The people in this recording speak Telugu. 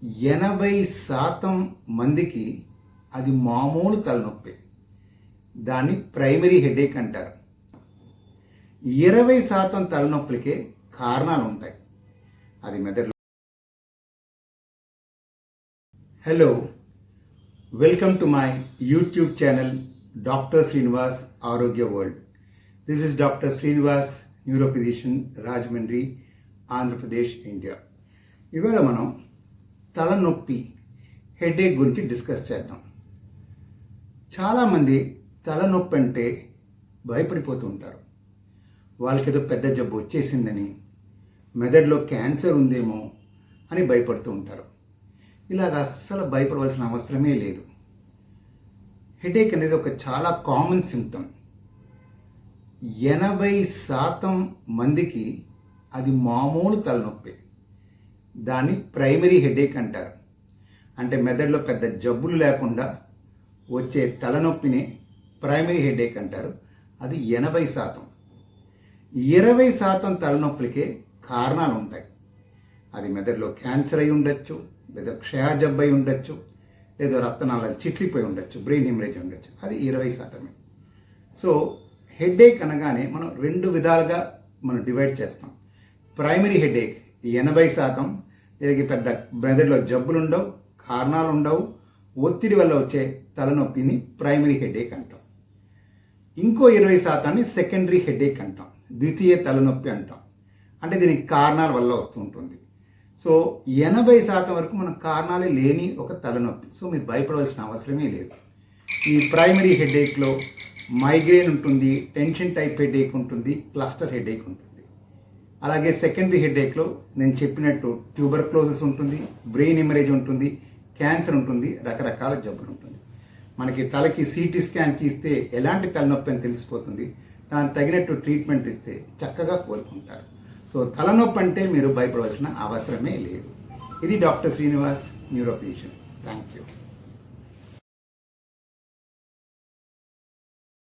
80% మందికి అది మామూలు తలనొప్పి. దాన్ని ప్రైమరీ హెడేక్ అంటారు. 20% తలనొప్పులకే కారణాలు ఉంటాయి. అది మెదడులో. Hello, welcome to my YouTube channel doctor Srinivas ఆరోగ్య world. This is doctor Srinivas, neuro physician, Rajahmundry, Andhra Pradesh, India. ఇవాళ మనం తలనొప్పి, హెడేక్ గురించి డిస్కస్ చేద్దాం. చాలామంది తలనొప్పి అంటే భయపడిపోతూ ఉంటారు. వాళ్ళకి ఏదో పెద్ద జబ్బు వచ్చేసిందని, మెదడులో క్యాన్సర్ ఉందేమో అని భయపడుతూ ఉంటారు. ఇలాగ అస్సలు భయపడవలసిన అవసరమే లేదు. హెడేక్ అనేది ఒక చాలా కామన్ సిమ్టమ్. 80% మందికి అది మామూలు తలనొప్పి. దాన్ని ప్రైమరీ హెడేక్ అంటారు. అంటే మెదడులో పెద్ద జబ్బులు లేకుండా వచ్చే తలనొప్పిని ప్రైమరీ హెడేక్ అంటారు. అది 80%. 20% తలనొప్పులకే కారణాలు ఉంటాయి. అది మెదడులో క్యాన్సర్ అయి ఉండొచ్చు, లేదా క్షయ జబ్బు అయి ఉండొచ్చు, లేదా రక్తనాళాలు చిట్లిపోయి ఉండొచ్చు, బ్రెయిన్ హెమరేజ్ ఉండొచ్చు. అది 20%. సో హెడేక్ అనగానే మనం 2 విధాలుగా మనం డివైడ్ చేస్తాం. ప్రైమరీ హెడేక్ 80%, వీరికి పెద్ద మెదడులో జబ్బులు ఉండవు, కారణాలు ఉండవు, ఒత్తిడి వల్ల వచ్చే తలనొప్పిని ప్రైమరీ హెడేక్ అంటాం. ఇంకో 20%ని సెకండరీ హెడేక్ అంటాం, ద్వితీయ తలనొప్పి అంటాం. అంటే దీనికి కారణాల వల్ల వస్తూ ఉంటుంది. సో 80% వరకు మన కారణాలే లేని ఒక తలనొప్పి. సో మీరు భయపడవలసిన అవసరమే లేదు. ఈ ప్రైమరీ హెడేక్లో మైగ్రేన్ ఉంటుంది, టెన్షన్ టైప్ హెడేక్ ఉంటుంది, క్లస్టర్ హెడేక్ ఉంటుంది. అలాగే సెకండరీ హెడేక్లో నేను చెప్పినట్టు ట్యూబర్క్లోసిస్ ఉంటుంది, బ్రెయిన్ హెమరేజ్ ఉంటుంది, క్యాన్సర్ ఉంటుంది, రకరకాల జబ్బులు ఉంటుంది. మనకి తలకి సిటీ స్కాన్ తీస్తే ఎలాంటి తలనొప్పి అని తెలిసిపోతుంది. దానికి తగినట్టు ట్రీట్మెంట్ ఇస్తే చక్కగా కోలుకుంటారు. సో తలనొప్పి అంటే మీరు భయపడవలసిన అవసరమే లేదు. ఇది doctor Srinivas, neuro physician. Thank you.